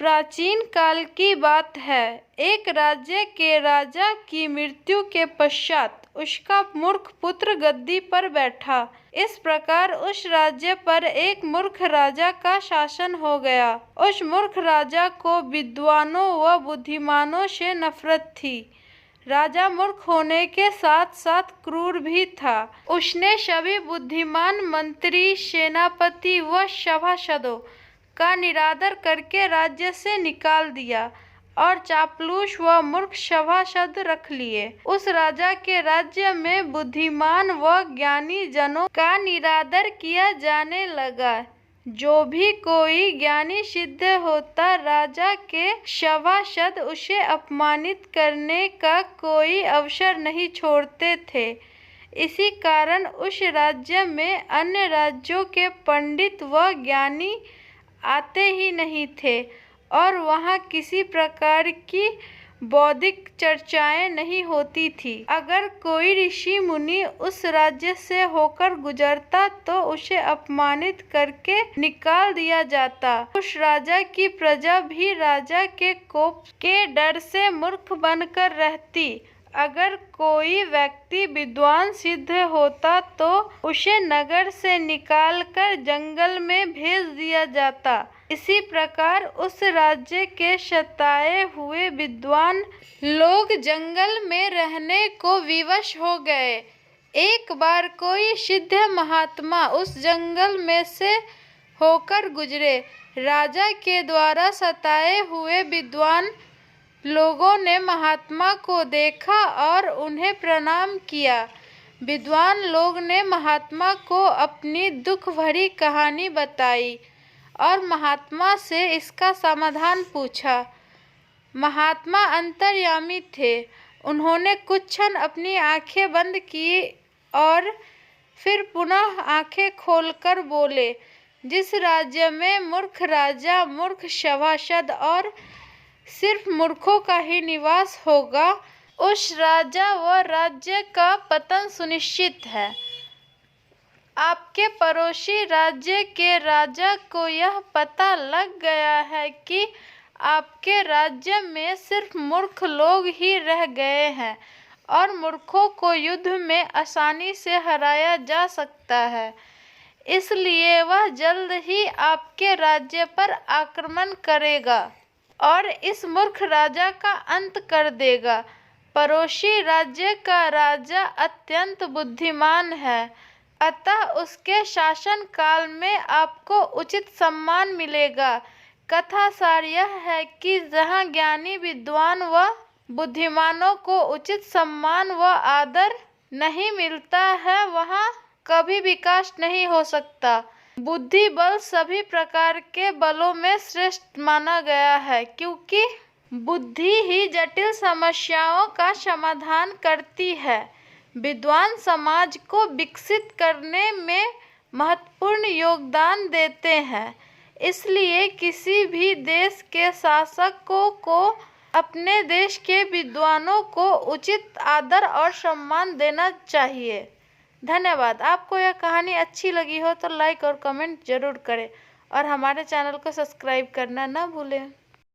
प्राचीन काल की बात है। एक राज्य के राजा की मृत्यु के पश्चात उसका मूर्ख पुत्र गद्दी पर बैठा। इस प्रकार उस राज्य पर एक मूर्ख राजा का शासन हो गया। उस मूर्ख राजा को विद्वानों व बुद्धिमानों से नफरत थी। राजा मूर्ख होने के साथ साथ क्रूर भी था। उसने सभी बुद्धिमान मंत्री, सेनापति व सभासदों का निरादर करके राज्य से निकाल दिया और चापलूस व मूर्ख सभासद रख लिए। उस राजा के राज्य में बुद्धिमान व ज्ञानी जनों का निरादर किया जाने लगा। जो भी कोई ज्ञानी सिद्ध होता, राजा के सभासद उसे अपमानित करने का कोई अवसर नहीं छोड़ते थे। इसी कारण उस राज्य में अन्य राज्यों के पंडित व ज्ञानी आते ही नहीं थे और वहाँ किसी प्रकार की बौद्धिक चर्चाएं नहीं होती थी। अगर कोई ऋषि मुनि उस राज्य से होकर गुजरता तो उसे अपमानित करके निकाल दिया जाता। उस राजा की प्रजा भी राजा के कोप के डर से मूर्ख बनकर रहती। अगर कोई व्यक्ति विद्वान सिद्ध होता तो उसे नगर से निकालकर जंगल में भेज दिया जाता। इसी प्रकार उस राज्य के सताए हुए विद्वान लोग जंगल में रहने को विवश हो गए। एक बार कोई सिद्ध महात्मा उस जंगल में से होकर गुजरे। राजा के द्वारा सताए हुए विद्वान लोगों ने महात्मा को देखा और उन्हें प्रणाम किया। विद्वान लोग ने महात्मा को अपनी दुख भरी कहानी बताई और महात्मा से इसका समाधान पूछा। महात्मा अंतर्यामी थे। उन्होंने कुछ क्षण अपनी आंखें बंद की और फिर पुनः आंखें खोलकर बोले, जिस राज्य में मूर्ख राजा, मूर्ख सभासद और सिर्फ मूर्खों का ही निवास होगा, उस राजा व राज्य का पतन सुनिश्चित है। आपके पड़ोसी राज्य के राजा को यह पता लग गया है कि आपके राज्य में सिर्फ मूर्ख लोग ही रह गए हैं और मूर्खों को युद्ध में आसानी से हराया जा सकता है। इसलिए वह जल्द ही आपके राज्य पर आक्रमण करेगा और इस मूर्ख राजा का अंत कर देगा। पड़ोसी राज्य का राजा अत्यंत बुद्धिमान है, अतः उसके शासन काल में आपको उचित सम्मान मिलेगा। कथा सार यह है कि जहाँ ज्ञानी, विद्वान व बुद्धिमानों को उचित सम्मान व आदर नहीं मिलता है, वहाँ कभी विकास नहीं हो सकता। बुद्धि बल सभी प्रकार के बलों में श्रेष्ठ माना गया है, क्योंकि बुद्धि ही जटिल समस्याओं का समाधान करती है। विद्वान समाज को विकसित करने में महत्वपूर्ण योगदान देते हैं। इसलिए किसी भी देश के शासकों को अपने देश के विद्वानों को उचित आदर और सम्मान देना चाहिए। धन्यवाद। आपको यह कहानी अच्छी लगी हो तो लाइक और कमेंट जरूर करें और हमारे चैनल को सब्सक्राइब करना ना भूलें।